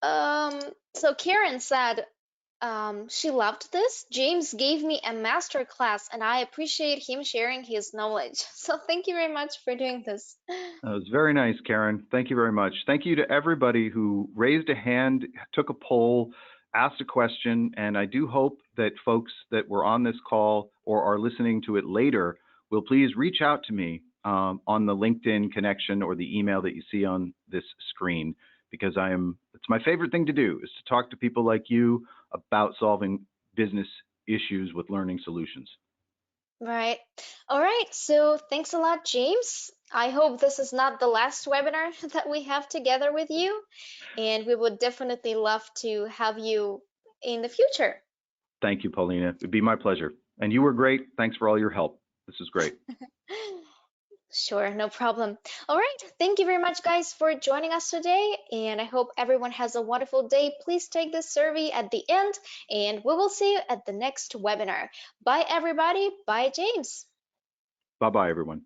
So Karen said, she loved this. James gave me a master class, and I appreciate him sharing his knowledge. So thank you very much for doing this. That was very nice, Karen. Thank you very much. Thank you to everybody who raised a hand, took a poll, asked a question, and I do hope that folks that were on this call or are listening to it later will please reach out to me on the LinkedIn connection or the email that you see on this screen, because it's my favorite thing to do, is to talk to people like you about solving business issues with learning solutions. Right. All right. So thanks a lot, James. I hope this is not the last webinar that we have together with you, and we would definitely love to have you in the future. Thank you, Paulina. It'd be my pleasure. And you were great. Thanks for all your help. This is great. Sure, no problem. All right. Thank you very much, guys, for joining us today. And I hope everyone has a wonderful day. Please take this survey at the end, and we will see you at the next webinar. Bye, everybody. Bye, James. Bye-bye, everyone.